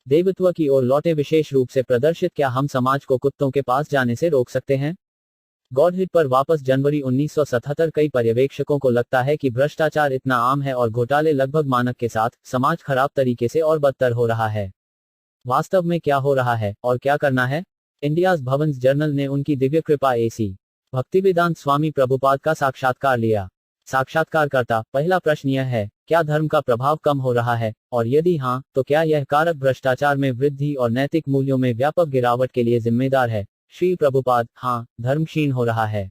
देवत्व की ओर लौटे विशेष रूप से प्रदर्शित। क्या हम समाज को कुत्तों के पास जाने से रोक सकते हैं? गॉडहिड पर वापस जनवरी 1977। कई पर्यवेक्षकों को लगता है कि भ्रष्टाचार इतना आम है और घोटाले लगभग मानक के साथ, समाज खराब तरीके से और बदतर हो रहा है। वास्तव में क्या हो रहा है और क्या करना है? इंडियाज भवंस जर्नल ने उनकी दिव्य कृपा एसी भक्तिवेदांत स्वामी प्रभुपाद का साक्षात्कार लिया। साक्षात्कारकर्ता: पहला प्रश्न यह है, क्या धर्म का प्रभाव कम हो रहा है, और यदि हाँ, तो क्या यह कारक भ्रष्टाचार में वृद्धि और नैतिक मूल्यों में व्यापक गिरावट के लिए जिम्मेदार है? श्री प्रभुपाद: हाँ, धर्म क्षीण हो रहा है।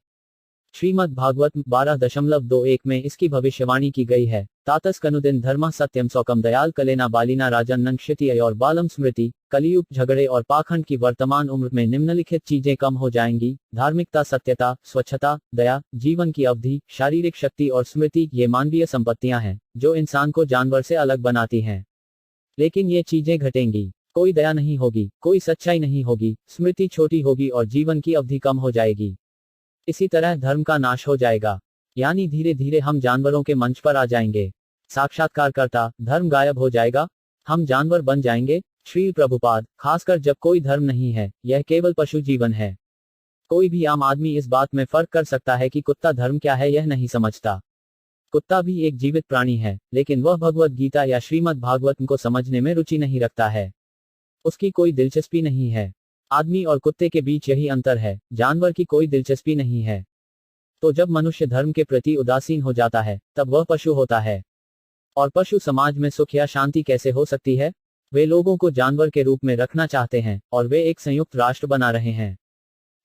श्रीमद् भागवत 12.21 में इसकी भविष्यवाणी की गई है। तातस कनुदिन धर्म सत्यम सौकम दयाल कलेना बालिना राजन नंक्षति और बालम स्मृति। कलियुग झगड़े और पाखंड की वर्तमान उम्र में निम्नलिखित चीजें कम हो जाएंगी: धार्मिकता, सत्यता, स्वच्छता, दया, जीवन की अवधि, शारीरिक शक्ति और स्मृति। ये मानवीय संपत्तियां हैं जो इंसान को जानवर से अलग बनाती हैं। लेकिन ये चीजें घटेंगी। कोई दया नहीं होगी, कोई सच्चाई नहीं होगी, स्मृति छोटी होगी और जीवन की अवधि कम हो जाएगी। इसी तरह धर्म का नाश हो जाएगा, यानी धीरे धीरे हम जानवरों के मंच पर आ जाएंगे। साक्षात्कारकर्ता: धर्म गायब हो जाएगा, हम जानवर बन जाएंगे? श्री प्रभुपाद: खासकर जब कोई धर्म नहीं है, यह केवल पशु जीवन है। कोई भी आम आदमी इस बात में फर्क कर सकता है कि कुत्ता धर्म क्या है यह नहीं समझता। कुत्ता भी एक जीवित प्राणी है, लेकिन वह भगवद गीता या श्रीमद् भागवत को समझने में रुचि नहीं रखता है। उसकी कोई दिलचस्पी नहीं है। आदमी और कुत्ते के बीच यही अंतर है, जानवर की कोई दिलचस्पी नहीं है। तो जब मनुष्य धर्म के प्रति उदासीन हो जाता है, तब वह पशु होता है। और पशु समाज में सुख या शांति कैसे हो सकती है? वे लोगों को जानवर के रूप में रखना चाहते हैं और वे एक संयुक्त राष्ट्र बना रहे हैं।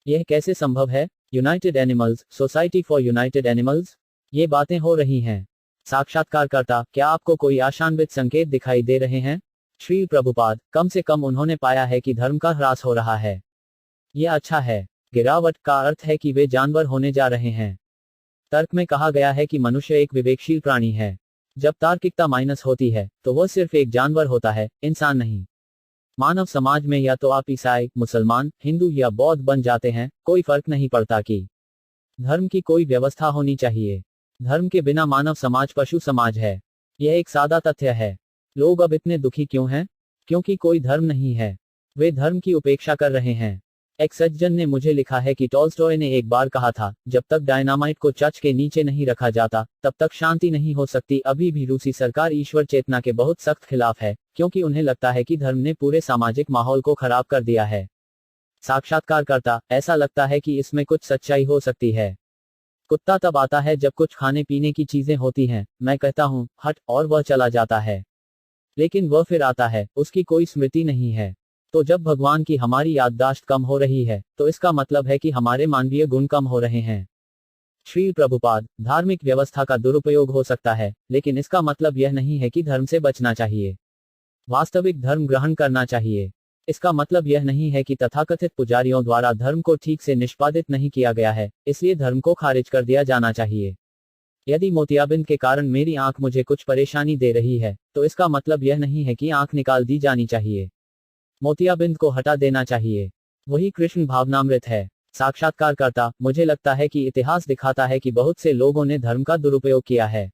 यह कैसे संभव है? United animals, society for United animals, ये बातें हो रही हैं। साक्षात्कारकर्ता: क्या आपको कोई आशान्वित संकेत दिखाई दे रहे हैं? श्री प्रभुपाद: कम से कम उन्होंने पाया है कि धर्म का ह्रास हो रहा है। यह अच्छा है। गिरावट का अर्थ है कि वे जानवर होने जा रहे हैं। तर्क में कहा गया है कि मनुष्य एक विवेकशील प्राणी है। जब तार्किकता माइनस होती है, तो वह सिर्फ एक जानवर होता है, इंसान नहीं। मानव समाज में या तो आप ईसाई, मुसलमान, हिंदू या बौद्ध बन जाते हैं, कोई फर्क नहीं पड़ता कि धर्म की कोई व्यवस्था होनी चाहिए। धर्म के बिना मानव समाज पशु समाज है। यह एक सादा तथ्य है। लोग अब इतने दुखी क्यों हैं? क्योंकि कोई धर्म नहीं है। वे धर्म की उपेक्षा कर रहे हैं। एक सज्जन ने मुझे लिखा है कि टॉल्स्टॉय ने एक बार कहा था, जब तक डायनामाइट को चर्च के नीचे नहीं रखा जाता, तब तक शांति नहीं हो सकती। अभी भी रूसी सरकार ईश्वर चेतना के बहुत सख्त खिलाफ है, क्योंकि उन्हें लगता है कि धर्म ने पूरे सामाजिक माहौल को खराब कर दिया है। साक्षात्कारकर्ता: ऐसा लगता है कि इसमें कुछ सच्चाई हो सकती है। कुत्ता तब आता है जब कुछ खाने पीने की चीजें होती हैं, मैं कहता हूं हट, और वह चला जाता है। लेकिन वह फिर आता है, उसकी कोई स्मृति नहीं है। तो जब भगवान की हमारी याददाश्त कम हो रही है, तो इसका मतलब है कि हमारे मानवीय गुण कम हो रहे हैं। श्री प्रभुपाद: धार्मिक व्यवस्था का दुरुपयोग हो सकता है, लेकिन इसका मतलब यह नहीं है कि धर्म से बचना चाहिए। वास्तविक धर्म ग्रहण करना चाहिए। इसका मतलब यह नहीं है कि तथाकथित पुजारियों द्वारा धर्म को ठीक से निष्पादित नहीं किया गया है, इसलिए धर्म को खारिज कर दिया जाना चाहिए। यदि मोतियाबिंद के कारण मेरी आंख मुझे कुछ परेशानी दे रही है, तो इसका मतलब यह नहीं है कि आंख निकाल दी जानी चाहिए। मोतियाबिंद को हटा देना चाहिए। वही कृष्ण भावनामृत है। साक्षात्कारकर्ता: मुझे लगता है कि इतिहास दिखाता है कि बहुत से लोगों ने धर्म का दुरुपयोग किया है।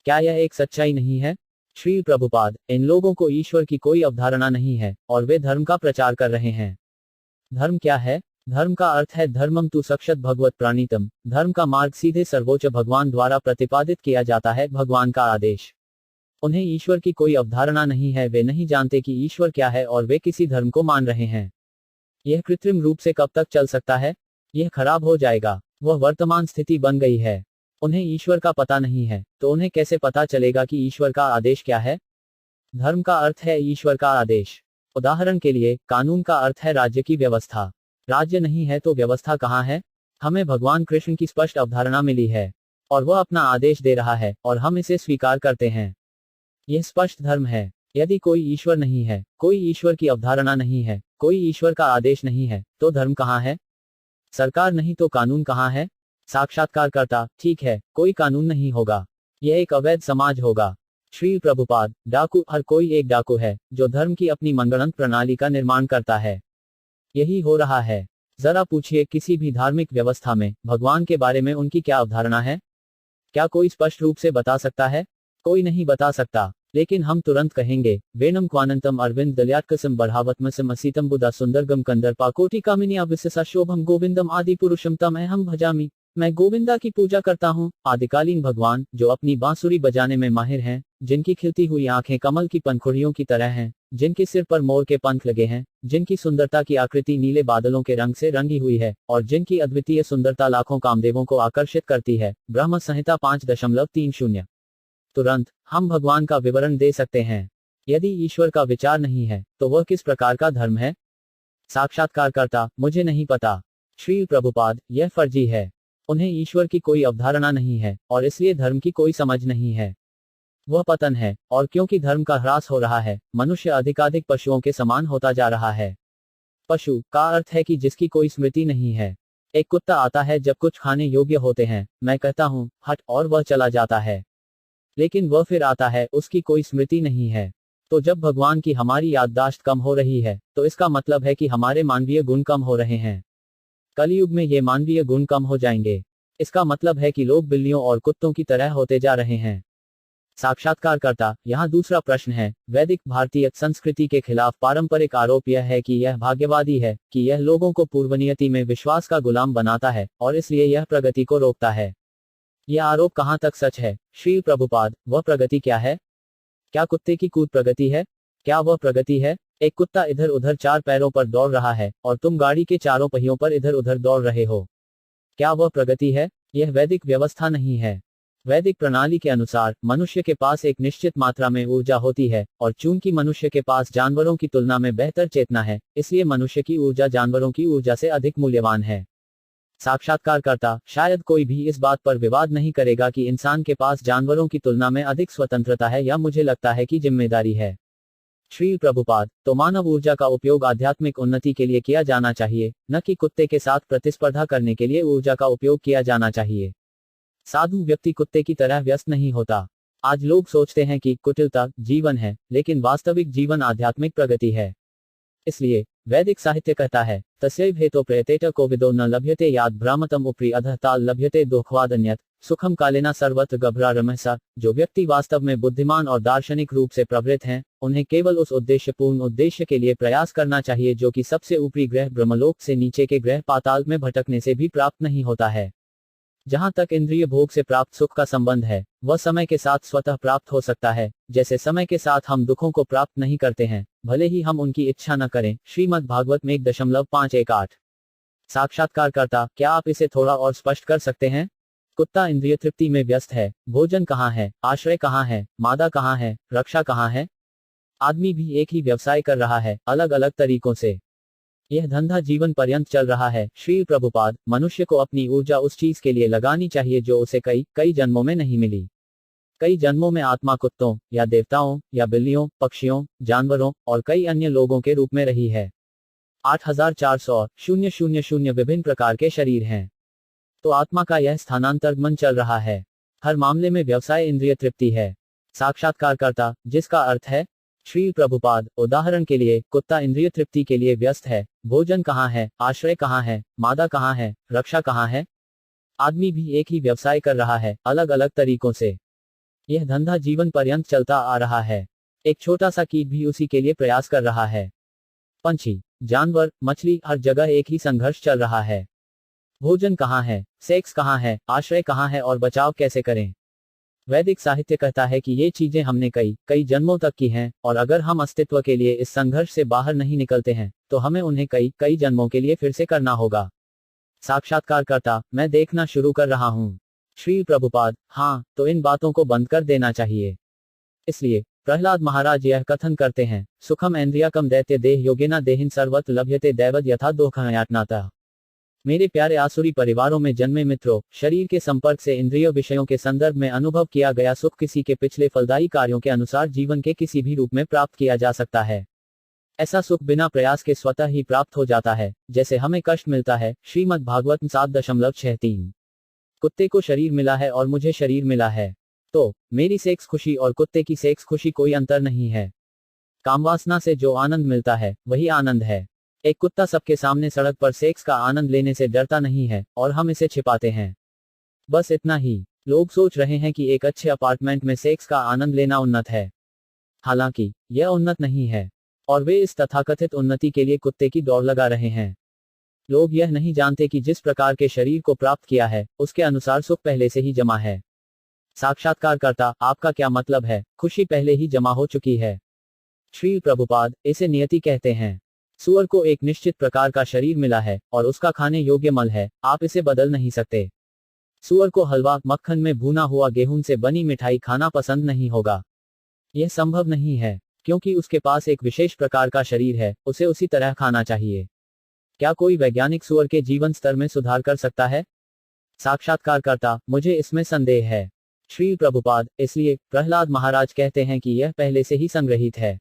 क्या यह एक सच्चाई नहीं है? श्री प्रभुपाद: इन लोगों को ईश्वर की कोई अवधारणा नहीं है और वे धर्म का प्रचार कर रहे हैं। धर्म क्या है? धर्म का अर्थ है धर्मम तु सक्षत भगवत प्राणितम। धर्म का मार्ग सीधे सर्वोच्च भगवान द्वारा प्रतिपादित किया जाता है, भगवान का आदेश। उन्हें ईश्वर की कोई अवधारणा नहीं है। वे नहीं जानते कि ईश्वर क्या है और वे किसी धर्म को मान रहे हैं। यह कृत्रिम रूप से कब तक चल सकता है? यह खराब हो जाएगा। वह वर्तमान स्थिति बन गई है। उन्हें ईश्वर का पता नहीं है, तो उन्हें कैसे पता चलेगा कि ईश्वर का आदेश क्या है? धर्म का अर्थ है ईश्वर का आदेश। उदाहरण के लिए, कानून का अर्थ है राज्य की व्यवस्था। राज्य नहीं है तो व्यवस्था कहाँ है? हमें भगवान कृष्ण की स्पष्ट अवधारणा मिली है और वह अपना आदेश दे रहा है और हम इसे स्वीकार करते हैं। यह स्पष्ट धर्म है। यदि कोई ईश्वर नहीं है, कोई ईश्वर की अवधारणा नहीं है, कोई ईश्वर का आदेश नहीं है, तो धर्म कहाँ है? सरकार नहीं तो कानून कहाँ है? साक्षात्कारकर्ता: ठीक है, कोई कानून नहीं होगा। यह एक अवैध समाज होगा। श्री प्रभुपाद: डाकू, हर कोई एक डाकू है जो धर्म की अपनी मनगढ़ंत प्रणाली का निर्माण करता है। यही हो रहा है। जरा पूछिए किसी भी धार्मिक व्यवस्था में भगवान के बारे में उनकी क्या अवधारणा है? क्या कोई स्पष्ट रूप से बता सकता है? कोई नहीं बता सकता। लेकिन हम तुरंत कहेंगे, वेनम क्वानंतम अरविंद दल्यात्कसम बढ़ावत्मसम असीतम बुदा सुंदरगम कंदरपा कोटि कामिनी अविस्सा शोभम गोविंदम आदि पुरुषम तम अहम भजामि। मैं गोविंदा की पूजा करता हूँ, आदिकालीन भगवान, जो अपनी बांसुरी बजाने में माहिर हैं, जिनकी खिलती हुई आंखें कमल की पंखुड़ियों की तरह हैं, जिनके सिर पर मोर के पंख लगे हैं, जिनकी सुंदरता की आकृति नीले बादलों के रंग से रंगी हुई है, और जिनकी अद्वितीय सुंदरता लाखों कामदेवों को आकर्षित करती है। ब्रह्म संहिता 5.30। तुरंत हम भगवान का विवरण दे सकते हैं। यदि ईश्वर का विचार नहीं है, तो वह किस प्रकार का धर्म है? साक्षात्कारकर्ता, मुझे नहीं पता। श्री प्रभुपाद, यह फर्जी है। उन्हें ईश्वर की कोई अवधारणा नहीं है, और इसलिए धर्म की कोई समझ नहीं है। वह पतन है, और क्योंकि धर्म का ह्रास हो रहा है, मनुष्य अधिकाधिक पशुओं के समान होता जा रहा है। पशु का अर्थ है कि जिसकी कोई स्मृति नहीं है। एक कुत्ता आता है जब कुछ खाने योग्य होते हैं, मैं कहता हूँ, हट, और वह चला जाता है। लेकिन वह फिर आता है, उसकी कोई स्मृति नहीं है। तो जब भगवान की हमारी याददाश्त कम हो रही है, तो इसका मतलब है कि हमारे मानवीय गुण कम हो रहे हैं। कलयुग में ये मानवीय गुण कम हो जाएंगे। इसका मतलब है कि लोग बिल्लियों और कुत्तों की तरह होते जा रहे हैं। साक्षात्कारकर्ता, यहाँ दूसरा प्रश्न है। वैदिक भारतीय संस्कृति के खिलाफ पारंपरिक आरोप यह है कि यह भाग्यवादी है, कि यह लोगों को पूर्वनियति में विश्वास का गुलाम बनाता है, और इसलिए यह प्रगति को रोकता है। यह आरोप कहाँ तक सच है? श्री प्रभुपाद, वह प्रगति क्या है? क्या कुत्ते की कूद प्रगति है? क्या वह प्रगति है? एक कुत्ता इधर उधर 4 पैरों पर दौड़ रहा है, और तुम गाड़ी के चारों पहियों पर इधर उधर दौड़ रहे हो। क्या वह प्रगति है? यह वैदिक व्यवस्था नहीं है। वैदिक प्रणाली के अनुसार मनुष्य के पास एक निश्चित मात्रा में ऊर्जा होती है, और चूंकि मनुष्य के पास जानवरों की तुलना में बेहतर चेतना है, इसलिए मनुष्य की ऊर्जा जानवरों की ऊर्जा से अधिक मूल्यवान है। साक्षात्कारकर्ता, शायद कोई भी इस बात पर विवाद नहीं करेगा कि इंसान के पास जानवरों की तुलना में अधिक स्वतंत्रता है, या मुझे लगता है कि जिम्मेदारी है। श्री प्रभुपाद, तो मानव ऊर्जा का उपयोग आध्यात्मिक उन्नति के लिए किया जाना चाहिए, न कि कुत्ते के साथ प्रतिस्पर्धा करने के लिए ऊर्जा का उपयोग किया जाना चाहिए। साधु व्यक्ति कुत्ते की तरह व्यस्त नहीं होता। आज लोग सोचते हैं कि कुटिलता जीवन है, लेकिन वास्तविक जीवन आध्यात्मिक प्रगति है। इसलिए वैदिक साहित्य कहता है, तस्यैव हेतो प्रयतेत कोविदो न लभ्यते याद भ्रामतम उपरि अधः ताल लभ्यते दोखवादन्यत सुखम कालेना सर्वत्र गभ्रारमसा। जो व्यक्ति वास्तव में बुद्धिमान और दार्शनिक रूप से प्रवृत्त हैं, उन्हें केवल उस उद्देश्यपूर्ण उद्देश्य के लिए प्रयास करना चाहिए जो कि सबसे ऊपरी ग्रह ब्रह्मलोक से नीचे के ग्रह पाताल में भटकने से भी प्राप्त नहीं होता है। जहां तक इंद्रिय भोग से प्राप्त सुख का संबंध है, वह समय के साथ स्वतः प्राप्त हो सकता है, जैसे समय के साथ हम दुखों को प्राप्त नहीं करते हैं, भले ही हम उनकी इच्छा न करें। श्रीमद् भागवत में 1.518। साक्षात्कारकर्ता, क्या आप इसे थोड़ा और स्पष्ट कर सकते हैं? कुत्ता इंद्रिय तृप्ति में व्यस्त है, भोजन कहाँ है, आश्रय कहाँ है, मादा कहाँ है, रक्षा कहाँ है? आदमी भी एक ही व्यवसाय कर रहा है, अलग अलग तरीकों से। यह धंधा जीवन पर्यंत चल रहा है। श्री प्रभुपाद, मनुष्य को अपनी ऊर्जा उस चीज के लिए लगानी चाहिए जो उसे कई जन्मों में नहीं मिली। कई जन्मों में आत्मा कुत्तों या देवताओं या बिल्लियों, पक्षियों, जानवरों और कई अन्य लोगों के रूप में रही है। 8400 विभिन्न प्रकार के शरीर हैं। तो आत्मा का यह स्थानांतरगमन चल रहा है। हर मामले में व्यवसाय इंद्रिय तृप्ति है। साक्षात्कारकर्ता, जिसका अर्थ है? श्री प्रभुपाद, उदाहरण के लिए, कुत्ता इंद्रिय तृप्ति के लिए व्यस्त है। भोजन कहाँ है, आश्रय कहाँ है, मादा कहाँ है, रक्षा कहाँ है? आदमी भी एक ही व्यवसाय कर रहा है, अलग अलग तरीकों से। यह धंधा जीवन पर्यंत चलता आ रहा है। एक छोटा सा कीट भी उसी के लिए प्रयास कर रहा है। पंछी, जानवर, मछली, हर जगह एक ही संघर्ष चल रहा है। भोजन कहाँ है, सेक्स कहाँ है, आश्रय कहाँ है और बचाव कैसे करें? वैदिक साहित्य कहता है कि ये चीजें हमने कई जन्मों तक की हैं, और अगर हम अस्तित्व के लिए इस संघर्ष से बाहर नहीं निकलते हैं, तो हमें उन्हें कई जन्मों के लिए फिर से करना होगा। साक्षात्कारकर्ता, मैं देखना शुरू कर रहा हूँ। श्री प्रभुपाद, हाँ, तो इन बातों को बंद कर देना चाहिए। इसलिए प्रहलाद महाराज यह कथन करते हैं, सुखम ऐन्द्रियाकम दैत्य देह योगेना देहिन सर्वत्र लभ्यते दैवद यथा दोखयातनाता। मेरे प्यारे आसुरी परिवारों में जन्मे मित्रों, शरीर के संपर्क से इंद्रिय विषयों के संदर्भ में अनुभव किया गया सुख किसी के पिछले फलदायी कार्यों के अनुसार जीवन के किसी भी रूप में प्राप्त किया जा सकता है। ऐसा सुख बिना प्रयास के स्वतः ही प्राप्त हो जाता है, जैसे हमें कष्ट मिलता है। श्रीमद् भागवत 7.63। कुत्ते को शरीर मिला है और मुझे शरीर मिला है, तो मेरी सेक्स खुशी और कुत्ते की सेक्स खुशी कोई अंतर नहीं है। कामवासना से जो आनंद मिलता है वही आनंद है। एक कुत्ता सबके सामने सड़क पर सेक्स का आनंद लेने से डरता नहीं है, और हम इसे छिपाते हैं। बस इतना ही। लोग सोच रहे हैं कि एक अच्छे अपार्टमेंट में सेक्स का आनंद लेना उन्नत है। हालांकि यह उन्नत नहीं है, और वे इस तथाकथित उन्नति के लिए कुत्ते की दौड़ लगा रहे हैं। लोग यह नहीं जानते कि जिस प्रकार के शरीर को प्राप्त किया है, उसके अनुसार सुख पहले से ही जमा है। साक्षात्कारकर्ता, आपका क्या मतलब है? खुशी पहले ही जमा हो चुकी है। श्री प्रभुपाद, इसे नियति कहते हैं। सूअर को एक निश्चित प्रकार का शरीर मिला है और उसका खाने योग्य मल है, आप इसे बदल नहीं सकते। सूअर को हलवा, मक्खन में भुना हुआ गेहूं से बनी मिठाई खाना पसंद नहीं होगा। यह संभव नहीं है, क्योंकि उसके पास एक विशेष प्रकार का शरीर है, उसे उसी तरह खाना चाहिए। क्या कोई वैज्ञानिक सूअर के जीवन स्तर में सुधार कर सकता है? साक्षात्कारकर्ता, मुझे इसमें संदेह है। श्री प्रभुपाद, इसलिए प्रहलाद महाराज कहते हैं कि यह पहले से ही संग्रहित है।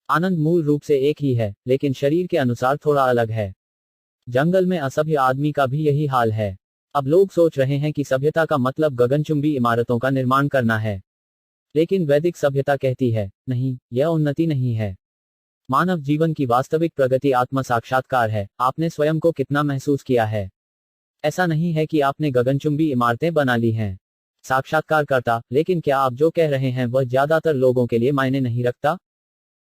आनंद मूल रूप से एक ही है, लेकिन शरीर के अनुसार थोड़ा अलग है। जंगल में असभ्य आदमी का भी यही हाल है। अब लोग सोच रहे हैं कि सभ्यता का मतलब गगनचुंबी इमारतों का निर्माण करना है। लेकिन वैदिक सभ्यता कहती है, नहीं, यह उन्नति नहीं है। मानव जीवन की वास्तविक प्रगति आत्म साक्षात्कार है। आपने स्वयं को कितना महसूस किया है? ऐसा नहीं है कि आपने गगनचुंबी इमारतें बना ली हैं। साक्षात्कारकर्ता, लेकिन क्या आप जो कह रहे हैं वह ज्यादातर लोगों के लिए मायने नहीं रखता?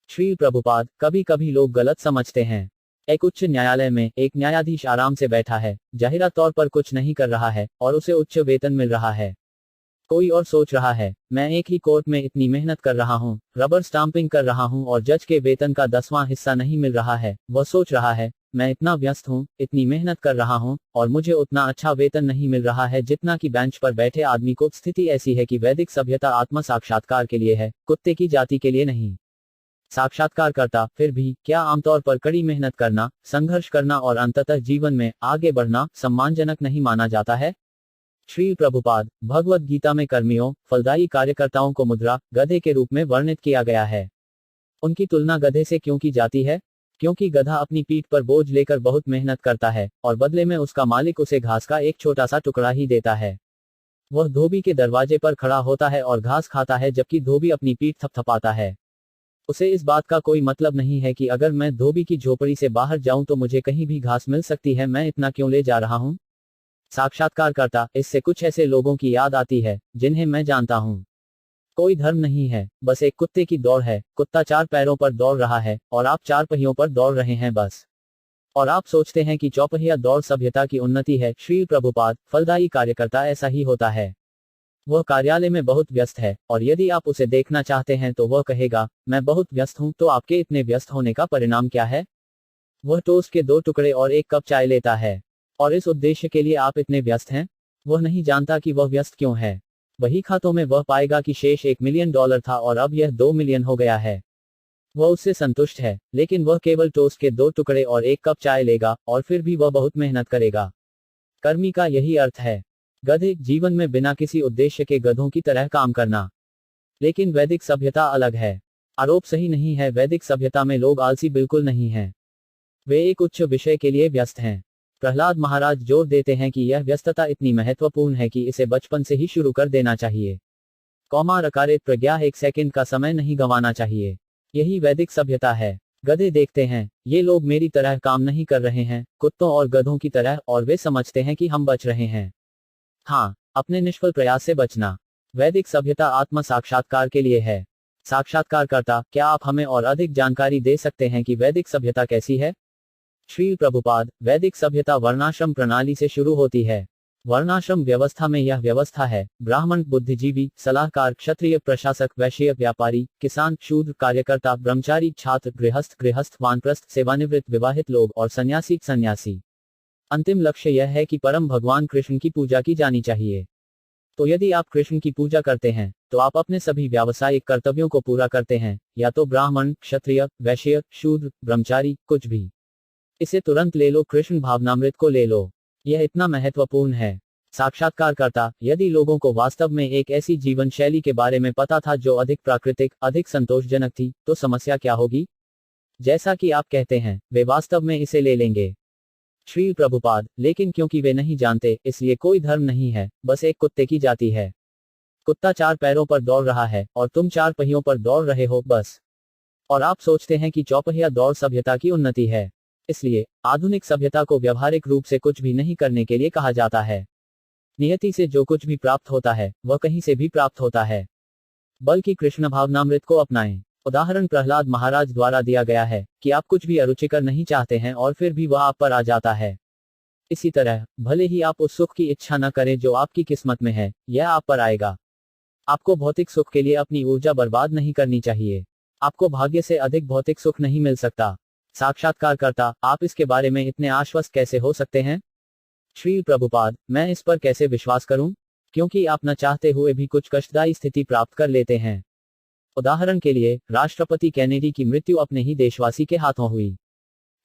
श्री प्रभुपाद, कभी कभी लोग गलत समझते हैं। एक उच्च न्यायालय में एक न्यायाधीश आराम से बैठा है, जाहिरा तौर पर कुछ नहीं कर रहा है, और उसे उच्च वेतन मिल रहा है। कोई और सोच रहा है, मैं एक ही कोर्ट में इतनी मेहनत कर रहा हूँ, रबर स्टाम्पिंग कर रहा हूँ और जज के वेतन का 10वां हिस्सा नहीं मिल रहा है। वह सोच रहा है, मैं इतना व्यस्त हूँ, इतनी मेहनत कर रहा हूँ, और मुझे उतना अच्छा वेतन नहीं मिल रहा है जितना कि बेंच पर बैठे आदमी को। स्थिति ऐसी है कि वैदिक सभ्यता आत्म साक्षात्कार के लिए है, कुत्ते की जाति के लिए नहीं। साक्षात्कारकर्ता, फिर भी क्या आमतौर पर कड़ी मेहनत करना, संघर्ष करना और अंततः जीवन में आगे बढ़ना सम्मानजनक नहीं माना जाता है? श्री प्रभुपाद, भगवद गीता में कर्मियों, फलदायी कार्यकर्ताओं को मुद्रा, गधे के रूप में वर्णित किया गया है। उनकी तुलना गधे से क्यों की जाती है? क्योंकि गधा अपनी पीठ पर बोझ लेकर बहुत मेहनत करता है, और बदले में उसका मालिक उसे घास का एक छोटा सा टुकड़ा ही देता है। वह धोबी के दरवाजे पर खड़ा होता है और घास खाता है, जबकि धोबी अपनी पीठ थपथपाता है। उसे इस बात का कोई मतलब नहीं है कि अगर मैं धोबी की झोपड़ी से बाहर जाऊं तो मुझे कहीं भी घास मिल सकती है, मैं इतना क्यों ले जा रहा हूं? साक्षात्कारकर्ता, इससे कुछ ऐसे लोगों की याद आती है जिन्हें मैं जानता हूं। कोई धर्म नहीं है, बस एक कुत्ते की दौड़ है। कुत्ता 4 पैरों पर दौड़ रहा है और आप 4 पहियों पर दौड़ रहे हैं बस। और आप सोचते हैं कि चौपहिया दौड़ सभ्यता की उन्नति है। श्री प्रभुपाद, फलदायी कार्यकर्ता ऐसा ही होता है। वह कार्यालय में बहुत व्यस्त है, और यदि आप उसे देखना चाहते हैं तो वह कहेगा, मैं बहुत व्यस्त हूं। तो आपके इतने व्यस्त होने का परिणाम क्या है? वह टोस्ट के 2 टुकड़े और 1 कप चाय लेता है। और इस उद्देश्य के लिए आप इतने व्यस्त हैं? वह नहीं जानता कि वह व्यस्त क्यों है। वही खातों में वह पाएगा कि शेष $1 मिलियन था और अब यह 2 मिलियन हो गया है। वह उससे संतुष्ट है, लेकिन वह केवल टोस्ट के 2 टुकड़े और 1 कप चाय लेगा, और फिर भी वह बहुत मेहनत करेगा। कर्मी का यही अर्थ है। गधे, जीवन में बिना किसी उद्देश्य के गधों की तरह काम करना। लेकिन वैदिक सभ्यता अलग है। आरोप सही नहीं है, वैदिक सभ्यता में लोग आलसी बिल्कुल नहीं हैं। वे एक उच्च विषय के लिए व्यस्त हैं। प्रहलाद महाराज जोर देते हैं कि यह व्यस्तता इतनी महत्वपूर्ण है कि इसे बचपन से ही शुरू कर देना चाहिए। कौमार अकारित प्रज्ञा 1 सेकंड का समय नहीं गंवाना चाहिए। यही वैदिक सभ्यता है। गधे देखते हैं, ये लोग मेरी तरह काम नहीं कर रहे हैं, कुत्तों और गधों की तरह, और वे समझते हैं कि हम बच रहे हैं। हाँ, अपने निष्फल प्रयास से बचना। वैदिक सभ्यता आत्म साक्षात्कार के लिए है। साक्षात्कारकर्ता, क्या आप हमें और अधिक जानकारी दे सकते हैं कि वैदिक सभ्यता कैसी है? श्री प्रभुपाद, वैदिक सभ्यता वर्णाश्रम प्रणाली से शुरू होती है। वर्णाश्रम व्यवस्था में यह व्यवस्था है, ब्राह्मण, बुद्धिजीवी, सलाहकार, क्षत्रिय, प्रशासक, वैश्य, व्यापारी, किसान, शूद्र, कार्यकर्ता, ब्रह्मचारी, छात्र, गृहस्थ, वानप्रस्थ, सेवानिवृत्त, विवाहित लोग और सन्यासी। अंतिम लक्ष्य यह है कि परम भगवान कृष्ण की पूजा की जानी चाहिए। तो यदि आप कृष्ण की पूजा करते हैं, तो आप अपने सभी व्यावसायिक कर्तव्यों को पूरा करते हैं, या तो ब्राह्मण, क्षत्रिय, वैश्य, शूद्र, ब्रह्मचारी, कुछ भी। इसे तुरंत ले लो, कृष्ण भावनामृत को ले लो। यह इतना महत्वपूर्ण है। साक्षात्कारकर्ता, यदि लोगों को वास्तव में एक ऐसी जीवन शैली के बारे में पता था जो अधिक प्राकृतिक, अधिक संतोषजनक थी, तो समस्या क्या होगी? जैसा कि आप कहते हैं, वे वास्तव में इसे ले लेंगे। श्री प्रभुपाद, लेकिन क्योंकि वे नहीं जानते, इसलिए कोई धर्म नहीं है, बस एक कुत्ते की जाति है। कुत्ता 4 पैरों पर दौड़ रहा है और तुम 4 पहियों पर दौड़ रहे हो बस। और आप सोचते हैं कि चौपहिया दौड़ सभ्यता की उन्नति है। इसलिए आधुनिक सभ्यता को व्यावहारिक रूप से कुछ भी नहीं करने के लिए कहा जाता है। नियति से जो कुछ भी प्राप्त होता है, वह कहीं से भी प्राप्त होता है। बल्कि कृष्ण भावनामृत को अपनाएं। उदाहरण प्रहलाद महाराज द्वारा दिया गया है कि आप कुछ भी अरुचिकर नहीं चाहते हैं और फिर भी वह आप पर आ जाता है। इसी तरह भले ही आप उस सुख की इच्छा न करें जो आपकी किस्मत में है, यह आप पर आएगा। आपको भौतिक सुख के लिए अपनी ऊर्जा बर्बाद नहीं करनी चाहिए। आपको भाग्य से अधिक भौतिक सुख नहीं मिल सकता। साक्षात्कारकर्ता, आप इसके बारे में इतने आश्वस्त कैसे हो सकते हैं? श्री प्रभुपाद, मैं इस पर कैसे विश्वास करूं? क्योंकि आप न चाहते हुए भी कुछ कष्टदायी स्थिति प्राप्त कर लेते हैं। उदाहरण के लिए, राष्ट्रपति कैनेडी की मृत्यु अपने ही देशवासी के हाथों हुई।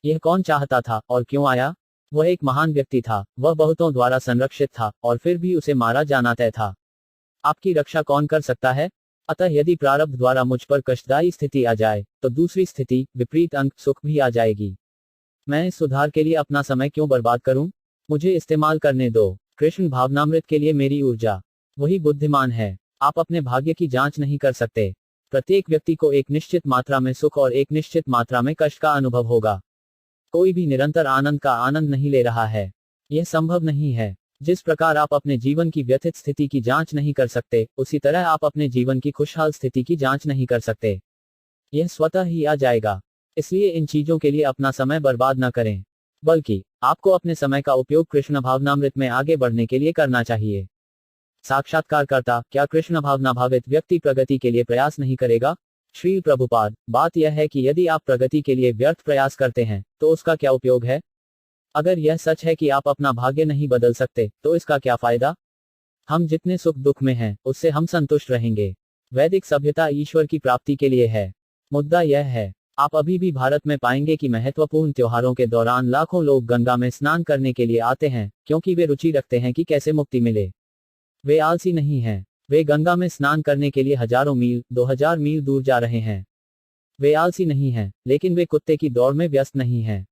यह कौन चाहता था और क्यों आया? वह एक महान व्यक्ति था, वह बहुतों द्वारा संरक्षित था और फिर भी उसे मारा जाना तय था। आपकी रक्षा कौन कर सकता है? अतः यदि प्रारब्ध द्वारा मुझ पर कष्टदायी स्थिति आ जाए, तो दूसरी स्थिति, विपरीत अंक सुख भी आ जाएगी। मैं इस सुधार के लिए अपना समय क्यों बर्बाद करूं? मुझे इस्तेमाल करने दो। कृष्ण भावनामृत के लिए मेरी ऊर्जा। वही बुद्धिमान है। आप अपने भाग्य की जांच नहीं कर सकते। प्रत्येक व्यक्ति को एक निश्चित मात्रा में सुख और एक निश्चित मात्रा में कष्ट का अनुभव होगा। कोई भी निरंतर आनंद का आनंद नहीं ले रहा है। यह संभव नहीं है। जिस प्रकार आप अपने जीवन की व्यथित स्थिति की जांच नहीं कर सकते, उसी तरह आप अपने जीवन की खुशहाल स्थिति की जांच नहीं कर सकते। यह स्वतः ही आ जाएगा। इसलिए इन चीजों के लिए अपना समय बर्बाद न करें, बल्कि आपको अपने समय का उपयोग कृष्ण भावनामृत में आगे बढ़ने के लिए करना चाहिए। साक्षात्कारकर्ता, क्या कृष्ण भावना भावित व्यक्ति प्रगति के लिए प्रयास नहीं करेगा? श्री प्रभुपाद, बात यह है कि यदि आप प्रगति के लिए व्यर्थ प्रयास करते हैं, तो उसका क्या उपयोग है? अगर यह सच है कि आप अपना भाग्य नहीं बदल सकते, तो इसका क्या फायदा? हम जितने सुख दुख में हैं, उससे हम संतुष्ट रहेंगे। वैदिक सभ्यता ईश्वर की प्राप्ति के लिए है। मुद्दा यह है, आप अभी भी भारत में पाएंगे कि महत्वपूर्ण त्योहारों के दौरान लाखों लोग गंगा में स्नान करने के लिए आते हैं, क्योंकि वे रुचि रखते हैं कि कैसे मुक्ति मिले। वे आलसी नहीं हैं। वे गंगा में स्नान करने के लिए हजारों मील, 2000 मील दूर जा रहे हैं। वे आलसी नहीं हैं, लेकिन वे कुत्ते की दौड़ में व्यस्त नहीं हैं,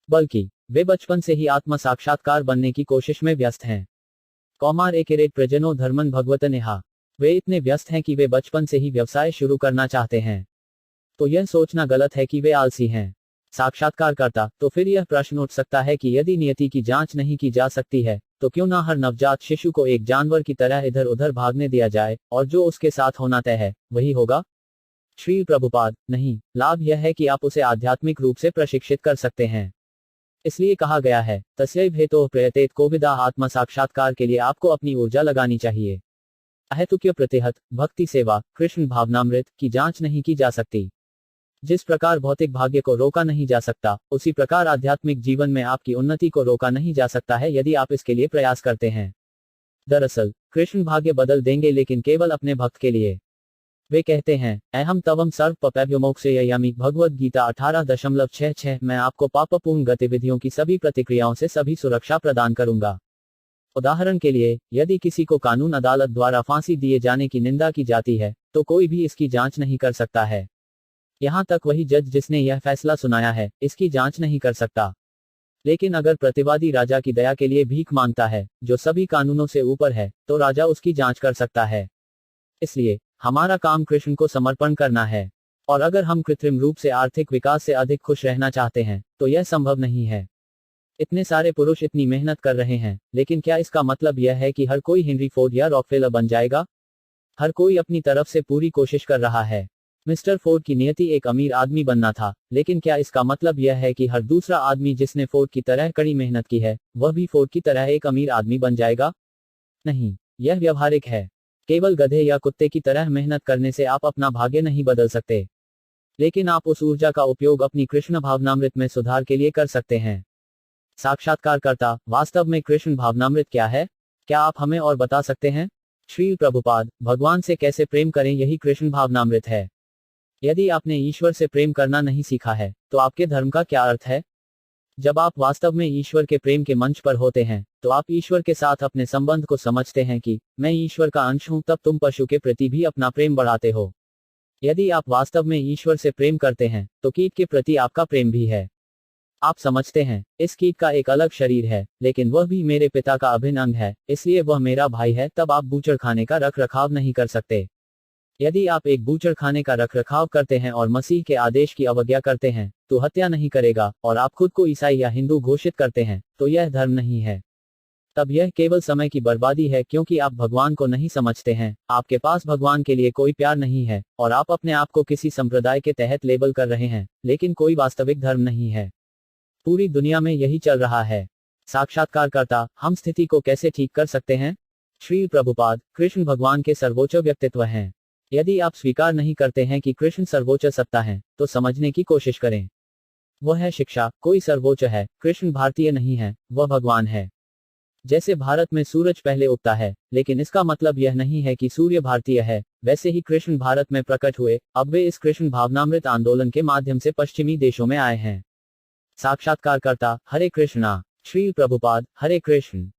बल्कि वे बचपन से ही आत्म साक्षात्कार बनने की कोशिश में व्यस्त हैं। कौमार एकेरेट प्रजनो धर्मन भगवत नेहा। वे इतने व्यस्त हैं कि वे बचपन से ही व्यवसाय शुरू करना चाहते हैं। तो यह सोचना गलत है कि वे आलसी हैं। साक्षात्कारकर्ता, तो फिर यह प्रश्न उठ सकता है कि यदि नियति की जांच नहीं की जा सकती है, तो क्यों ना हर नवजात शिशु को एक जानवर की तरह इधर उधर भागने दिया जाए, और जो उसके साथ होना तय है, वही होगा? श्री प्रभुपाद, नहीं, लाभ यह है कि आप उसे आध्यात्मिक रूप से प्रशिक्षित कर सकते हैं। इसलिए कहा गया है, तस्यैव हेतोः प्रयतेत कोविदा। आत्म साक्षात्कार के लिए आपको अपनी ऊर्जा लगानी चाहिए। अहेतुक्य प्रतिहत भक्ति सेवा कृष्ण भावनामृत की जांच नहीं की जा सकती। जिस प्रकार भौतिक भाग्य को रोका नहीं जा सकता, उसी प्रकार आध्यात्मिक जीवन में आपकी उन्नति को रोका नहीं जा सकता है यदि आप इसके लिए प्रयास करते हैं। दरअसल कृष्ण भाग्य बदल देंगे, लेकिन केवल अपने भक्त के लिए। वे कहते हैं, अहम तवम सर्व पपैभ्योमोक्षयामि। भगवद गीता 18.66। मैं आपको पापपूर्ण गतिविधियों की सभी प्रतिक्रियाओं से सभी सुरक्षा प्रदान करूंगा। उदाहरण के लिए, यदि किसी को कानून अदालत द्वारा फांसी दिए जाने की निंदा की जाती है, तो कोई भी इसकी जांच नहीं कर सकता है। यहां तक वही जज जिसने यह फैसला सुनाया है, इसकी जांच नहीं कर सकता। लेकिन अगर प्रतिवादी राजा की दया के लिए भीख मांगता है, जो सभी कानूनों से ऊपर है, तो राजा उसकी जांच कर सकता है। इसलिए हमारा काम कृष्ण को समर्पण करना है। और अगर हम कृत्रिम रूप से आर्थिक विकास से अधिक खुश रहना चाहते हैं, तो यह संभव नहीं है। इतने सारे पुरुष इतनी मेहनत कर रहे हैं, लेकिन क्या इसका मतलब यह है कि हर कोई हेनरी फोर्ड या रॉकफेलर बन जाएगा? हर कोई अपनी तरफ से पूरी कोशिश कर रहा है। मिस्टर फोर्ड की नियति एक अमीर आदमी बनना था, लेकिन क्या इसका मतलब यह है कि हर दूसरा आदमी जिसने फोर्ड की तरह कड़ी मेहनत की है, वह भी फोर्ड की तरह एक अमीर आदमी बन जाएगा? नहीं, यह व्यवहारिक है। केवल गधे या कुत्ते की तरह मेहनत करने से आप अपना भाग्य नहीं बदल सकते, लेकिन आप उस ऊर्जा का उपयोग अपनी कृष्ण भावनामृत में सुधार के लिए कर सकते हैं। साक्षात्कारकर्ता, वास्तव में कृष्ण भावनामृत क्या है? क्या आप हमें और बता सकते हैं? श्री प्रभुपाद, भगवान से कैसे प्रेम करें, यही कृष्ण भावनामृत है। यदि आपने ईश्वर से प्रेम करना नहीं सीखा है, तो आपके धर्म का क्या अर्थ है? जब आप वास्तव में ईश्वर के प्रेम के मंच पर होते हैं, तो आप ईश्वर के साथ अपने संबंध को समझते हैं कि मैं ईश्वर का अंश हूं। तब तुम पशु के प्रति भी अपना प्रेम बढ़ाते हो। यदि आप वास्तव में ईश्वर से प्रेम करते हैं, तो कीट के प्रति आपका प्रेम भी है। आप समझते हैं, इस कीट का एक अलग शरीर है, लेकिन वह भी मेरे पिता का अभिन्न अंग है, इसलिए वह मेरा भाई है। तब आप बूचड़खाने का रख रखाव नहीं कर सकते। यदि आप एक बूचड़खाने का रखरखाव करते हैं और मसीह के आदेश की अवज्ञा करते हैं, तो हत्या नहीं करेगा, और आप खुद को ईसाई या हिंदू घोषित करते हैं, तो यह धर्म नहीं है। तब यह केवल समय की बर्बादी है, क्योंकि आप भगवान को नहीं समझते हैं, आपके पास भगवान के लिए कोई प्यार नहीं है, और आप अपने आप को किसी संप्रदाय के तहत लेबल कर रहे हैं, लेकिन कोई वास्तविक धर्म नहीं है। पूरी दुनिया में यही चल रहा है। साक्षात्कारकर्ता, हम स्थिति को कैसे ठीक कर सकते हैं? श्री प्रभुपाद, कृष्ण भगवान के सर्वोच्च व्यक्तित्व हैं। यदि आप स्वीकार नहीं करते हैं कि कृष्ण सर्वोच्च सत्ता है, तो समझने की कोशिश करें। वह है शिक्षा, कोई सर्वोच्च है, कृष्ण भारतीय नहीं है, वह भगवान है। जैसे भारत में सूरज पहले उगता है, लेकिन इसका मतलब यह नहीं है कि सूर्य भारतीय है, वैसे ही कृष्ण भारत में प्रकट हुए, अब वे इस कृष्ण भावनामृत आंदोलन के माध्यम से पश्चिमी देशों में आए हैं। साक्षात्कारकर्ता, हरे कृष्णा। श्री प्रभुपाद, हरे कृष्ण।